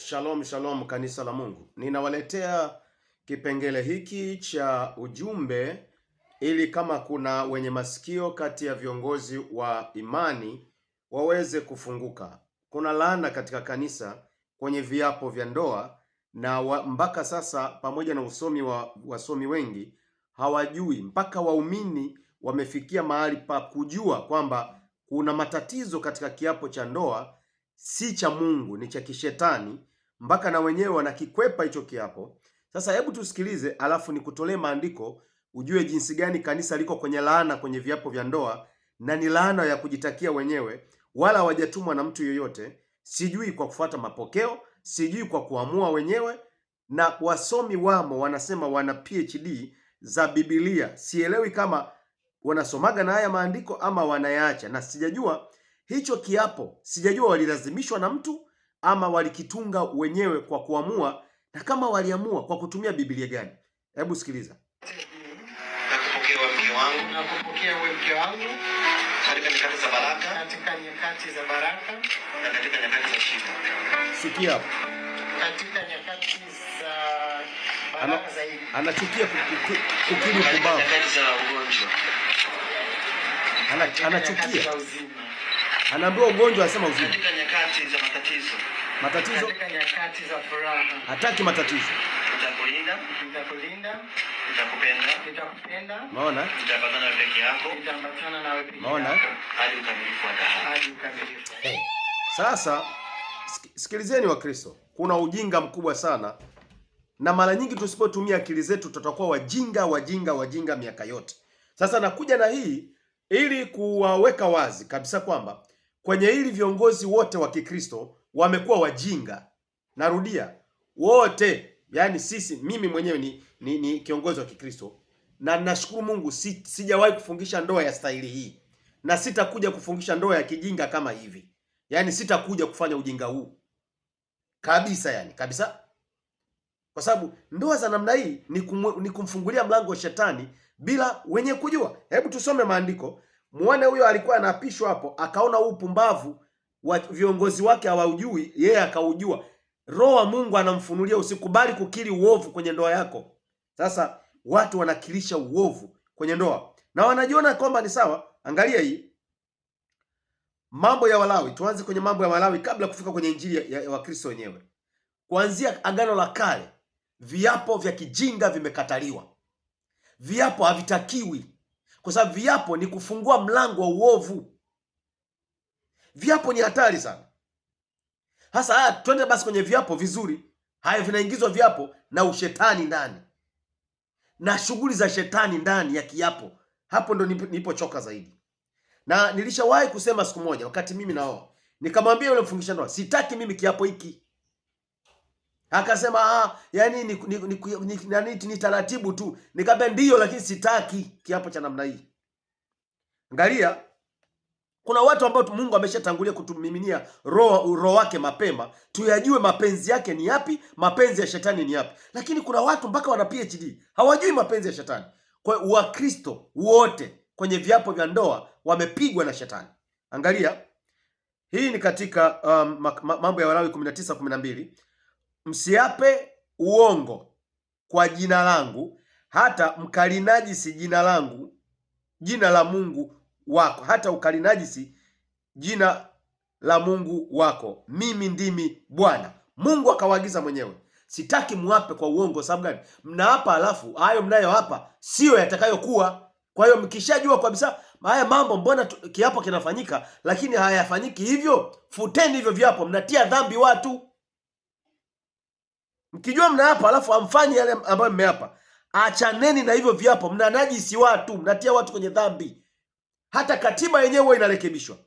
Shalom shalom kanisa la Mungu. Ninawaletea kipengele hiki cha ujumbe ili kama kuna wenye masikio kati ya viongozi wa imani waweze kufunguka. Kuna laana katika kanisa kwenye viapo vya ndoa na mpaka sasa pamoja na usomi wa wasomi wengi hawajui, mpaka waumini wamefikia mahali pa kujua kwamba kuna matatizo katika kiapo cha ndoa, si cha Mungu, ni cha kishetani, mpaka na wenyewe wanakikwepa hicho kiapo. Sasa hebu tusikilize, alafu nikutolee maandiko ujue jinsi gani kanisa liko kwenye laana kwenye viapo vya ndoa, na ni laana ya kujitakia wenyewe, wala hawajatumwa na mtu yoyote. Sijui kwa kufuata mapokeo, sijui kwa kuamua wenyewe, na wasomi wamo wanasema wana PhD za Biblia. Sielewi kama wanasomaga na haya maandiko ama wanayaacha, na sijajua hicho kiapo, sijajua walilazimishwa na mtu ama walikitunga wenyewe kwa kuamua, na kama waliamua kwa kutumia Biblia gani. Hebu sikiliza. Nakupokea wewe mke wangu katika nyakati za baraka na katika nyakati za shida. Sikia hapo. Katika nyakati za baraka zaidi. Anachukia kukiri kubavu. Nyakati za ugonjwa. Anachukia. Anaambiwa ugonjwa, anasema uzima. Katika nyakati za matatizo. Katika nyakati za furaha. Hataki matatizo. Nitakulinda. Nitakupenda. Maona? Nitaambatana na peke yako. Maona? Hadi ukamilifu wa dahari. Sasa sikilizeni wa Kristo, kuna ujinga mkubwa sana, na mara nyingi tusipotumia akili zetu tutakuwa wajinga miaka yote. Sasa nakuja na hii ili kuwaweka wazi kabisa kwamba kwenye hili viongozi wote wa Kikristo wamekuwa wajinga. Narudia, wote. Yaani mimi mwenyewe ni kiongozi wa Kikristo, na nashukuru Mungu sijawahi kufungisha ndoa ya staili hii, na sitakuja kufungisha ndoa ya kijinga kama hivi. Yaani sitakuja kufanya ujinga huu kabisa, yani kabisa, kwa sababu ndoa za namna hii ni kumfungulia mlango wa shetani bila wenye kujua. Hebu tusome maandiko muone, huyo alikuwa anaapishwa hapo, akaona huu pumbavu wa viongozi wake hawaujui, yeye akaujua. Roho wa Mungu anamfunulia, usikubali kukiri uovu kwenye ndoa yako. Sasa watu wanakilisha uovu kwenye ndoa na wanajiona kwamba ni sawa. Angalia hii Mambo ya Walawi. Tuanze kwenye Mambo ya Walawi kabla kufika kwenye Injili ya Wakristo wenyewe. Kuanzia Agano la Kale, viapo vya kijinga vimekataliwa. Viapo havitakiwi, kwa sababu viapo ni kufungua mlango wa uovu. Viapo ni hatari sana. Hasa twende basi kwenye viapo vizuri. Haya, vinaingizwa viapo na ushetani ndani na shughuli za shetani ndani ya kiapo. Hapo ndo nipochoka zaidi. Na nilishawahi kusema siku moja wakati mimi naoa, nikamwambia yule mfungisha ndoa, sitaki mimi kiapo hiki. Akasema yani ni taratibu tu. Nikamwambia ndio, lakini sitaki kiapo cha namna hii. Angalia, kuna watu ambao Mungu ameshatangulia kutumiminia roho wake mapema, tuyajue mapenzi yake ni yapi, mapenzi ya shetani ni yapi. Lakini kuna watu mpaka wana PhD hawajui mapenzi ya shetani. Kwa hiyo Wakristo wote kwenye viapo vya ndoa wamepigwa na shetani. Angalia, hii ni katika Mambo ya Walawi 19:12. Msiape uongo kwa jina langu, hata mkalinajisi jina langu, jina la Mungu wako, hata ukalinajisi jina la Mungu wako. Mimi ndimi Bwana. Mungu akawaagiza mwenyewe, sitaki muape kwa uongo. Sababu gani? Mnaapa alafu hayo mnayoapa sio yatakayokuwa. Kwa hiyo mkishajua kabisa haya mambo, mbona kiapo kinafanyika lakini hayafanyiki hivyo, futeni hivyo viapo, mnatia dhambi watu. Mkijua mnaapa alafu hamfanyi yale ambayo mmeapa, achaneni na hivyo viapo, mnanajisi watu, mnatia watu kwenye dhambi. Hata katiba yenyewe huwa inarekebishwa.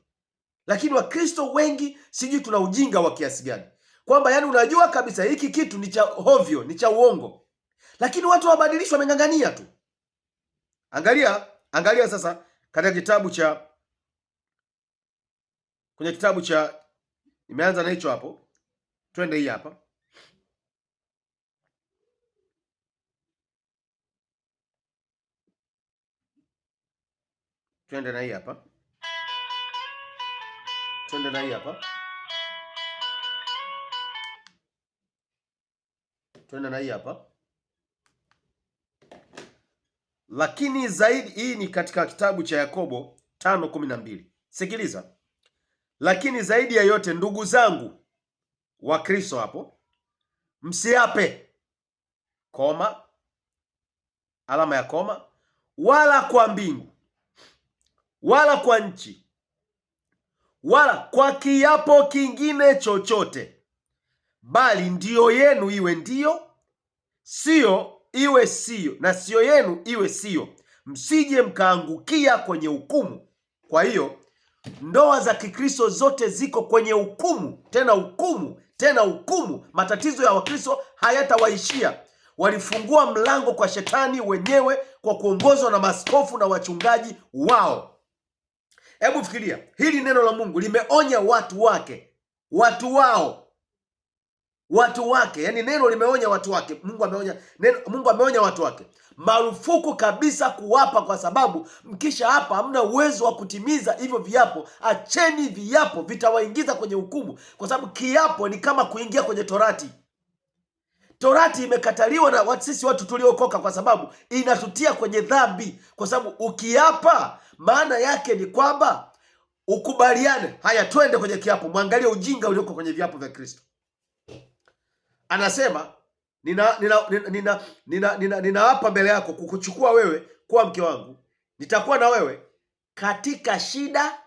Lakini Wakristo wengi sijui tuna ujinga wa kiasi gani, kwamba yani unajua kabisa hiki kitu ni cha hovyo, ni cha uongo, lakini watu wabadilishwa, wameng'ang'ania tu. Angalia sasa katika kitabu cha nimeanza na hicho hapo, twende hii hapa. Twende na hii hapa. Twende na hii hapa. Lakini zaidi, hii ni katika kitabu cha Yakobo 5:12. Sikiliza. Lakini zaidi ya yote, ndugu zangu wa Kristo, hapo msiape, koma, alama ya koma, wala kwa mbingu, wala kwa nchi, wala kwa kiapo kingine chochote, bali ndiyo yenu iwe ndiyo, sio iwe sio, na sio yenu iwe sio, msije mkaangukia kwenye hukumu. Kwa hiyo ndoa za Kikristo zote ziko kwenye hukumu, tena hukumu, tena hukumu. Matatizo ya Wakristo hayatawaishia. Walifungua mlango kwa shetani wenyewe kwa kuongozwa na maaskofu na wachungaji wao. Hebu fikiria, hili neno la Mungu limeonya watu wake, watu wake, yani neno limeonya watu wake. Mungu ameonya watu wake marufuku kabisa kuwapa, kwa sababu mkisha hapa hamna uwezo wa kutimiza hivyo viapo. Acheni viapo, vitawaingiza kwenye hukumu, kwa sababu kiapo ni kama kuingia kwenye torati. Torati imekataliwa na sisi watu tuliokoka, kwa sababu inatutia kwenye dhambi, kwa sababu ukiapa maana yake ni kwamba ukubaliane. Haya, twende kwenye kiapo. Mwangalie ujinga ulioko kwenye viapo vya Kristo. Anasema ninaapa mbele yako kukuchukua wewe kuwa mke wangu, nitakuwa na wewe katika shida.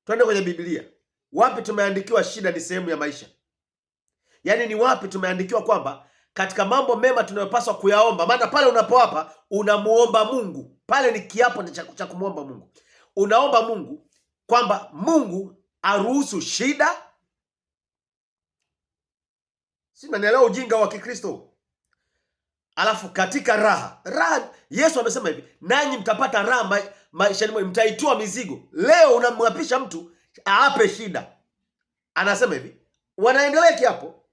Twende kwenye Biblia. Wapi tumeandikiwa shida ni sehemu ya maisha? Yaani ni wapi tumeandikiwa kwamba katika mambo mema tunayopaswa kuyaomba? Maana pale unapoapa unamuomba Mungu, pale ni kiapo cha kumuomba Mungu. Unaomba Mungu kwamba Mungu aruhusu shida. Si unanielewa ujinga wa Kikristo? Alafu katika raha, Yesu amesema hivi, nanyi mtapata raha maishani mwenu, mtaitua mizigo. Leo unamwapisha mtu aape shida. Anasema hivi, wanaendelea kiapo.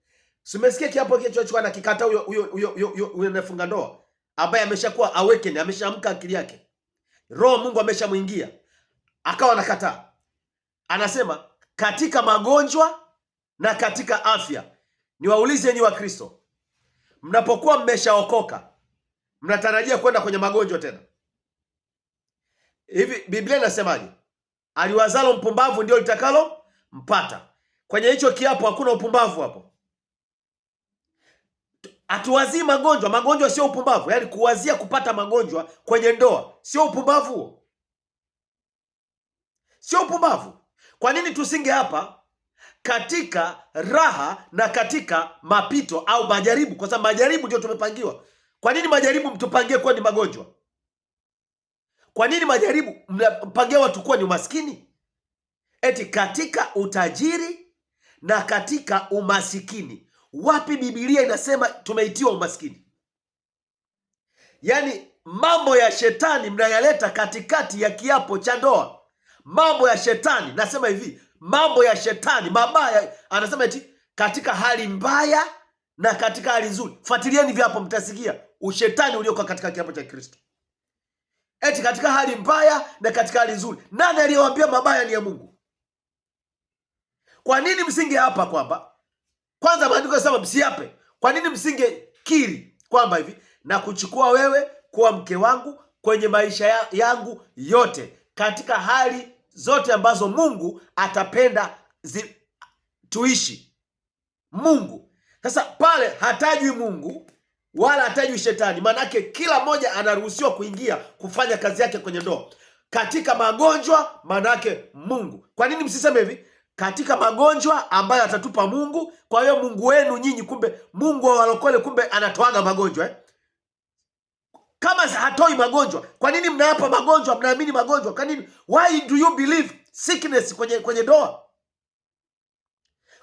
Simesikia kiapo kilichochukua na kikata huyo anafunga ndoa, ambaye ameshakuwa awaken, ameshaamka akili yake. Roho Mungu ameshamuingia, akawa nakataa. Anasema katika magonjwa na katika afya. Niwaulize nyinyi wa Kristo, mnapokuwa mmeshaokoka, mnatarajia kwenda kwenye magonjwa tena? Hivi Biblia inasemaje? Aliwazalo mpumbavu ndio litakalo mpata. Kwenye hicho kiapo hakuna upumbavu hapo. Hatuwazii magonjwa. Magonjwa sio upumbavu. Yaani kuwazia kupata magonjwa kwenye ndoa sio upumbavu huo. Sio upumbavu. Kwa nini tusinge hapa katika raha na katika mapito au majaribu? Kwa sababu majaribu ndio tumepangiwa. Kwa nini majaribu mtupangie kuwa ni magonjwa? Kwa nini majaribu mpangia watu kuwa ni umaskini? Eti katika utajiri na katika umasikini. Wapi Biblia inasema tumeitiwa umaskini? Yaani mambo ya shetani mnayaleta katikati ya kiapo cha ndoa. Mambo ya shetani, nasema hivi, mambo ya shetani mabaya. Anasema eti katika hali mbaya na katika hali nzuri. Fuatilieni viapo, mtasikia ushetani ulioko katika kiapo cha Kristo. Eti katika hali mbaya na katika hali nzuri. Nani aliyewaambia mabaya ni ya Mungu? Kwa nini msinge hapa kwamba kwanza maandiko yanasema msiape? Kwa nini msinge kiri kwamba hivi, na kuchukua wewe kuwa mke wangu kwenye maisha yangu yote, katika hali zote ambazo Mungu atapenda tuishi? Mungu. Sasa pale hatajwi Mungu wala hatajwi shetani. Maanake kila mmoja anaruhusiwa kuingia kufanya kazi yake kwenye ndoa. Katika magonjwa, maanake Mungu. Kwa nini msiseme hivi, katika magonjwa ambayo atatupa Mungu? Kwa hiyo Mungu wenu nyinyi, kumbe Mungu wa walokole kumbe anatoaga magonjwa Kama hatoi magonjwa, kwa nini mnaapa magonjwa? Mnaamini magonjwa? Kwa nini? Why do you believe sickness kwenye ndoa?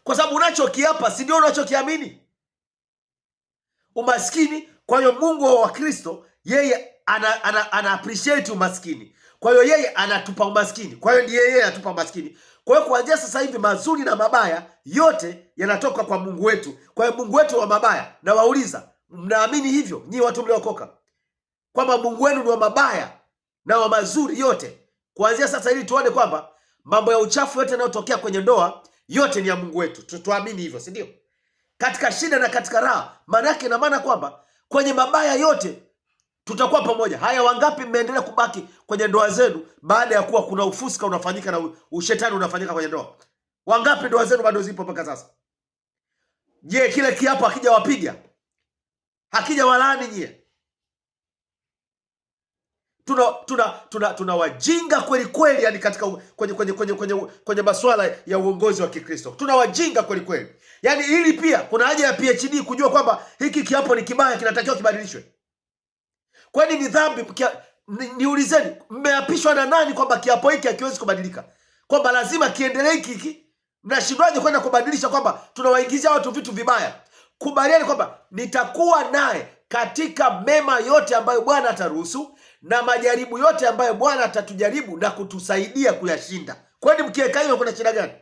Kwa sababu unachokiapa si ndio unachokiamini. Umaskini. Kwa hiyo Mungu wa Wakristo yeye ana appreciate umaskini. Kwa hiyo yeye anatupa umaskini. Kwa hiyo ndiye yeye anatupa umaskini. Kwa hiyo kuanzia sasa hivi mazuri na mabaya yote yanatoka kwa Mungu wetu. Kwa hiyo Mungu wetu wa mabaya, na wauliza, mnaamini hivyo nyinyi watu mliokoka, kwamba Mungu wenu ni wa mabaya na wa mazuri yote kuanzia sasa, ili tuone kwamba mambo ya uchafu yote yanayotokea kwenye ndoa yote ni ya Mungu wetu? Tuamini hivyo, si ndio? katika shida na katika raha. Maana yake ina maana kwamba kwenye mabaya yote tutakuwa pamoja. Haya, wangapi mmeendelea kubaki kwenye ndoa zenu baada ya kuwa kuna ufuska unafanyika na ushetani unafanyika kwenye ndoa? Wangapi ndoa zenu bado zipo mpaka sasa? Je, kile kiapo hakija wapiga? Hakija walaani nyie? Tuna wajinga kweli kweli, yani katika kwenye masuala ya uongozi wa Kikristo. Tuna wajinga kweli kweli. Yani ili pia kuna haja ya PhD kujua kwamba hiki kiapo ni kibaya, kinatakiwa kibadilishwe. Kwani ni dhambi? Niulizeni, mmeapishwa na nani kwamba kiapo hiki hakiwezi kubadilika? Kwamba lazima kiendelee hiki? Mnashindwaje kwenda kubadilisha kwamba tunawaingizia watu vitu vibaya? Kubaliani kwamba nitakuwa naye katika mema yote ambayo Bwana ataruhusu na majaribu yote ambayo Bwana atatujaribu na kutusaidia kuyashinda. Kwani mkiweka hiyo kuna shida gani?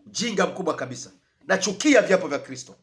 Ujinga mkubwa kabisa. Nachukia viapo vya Kristo.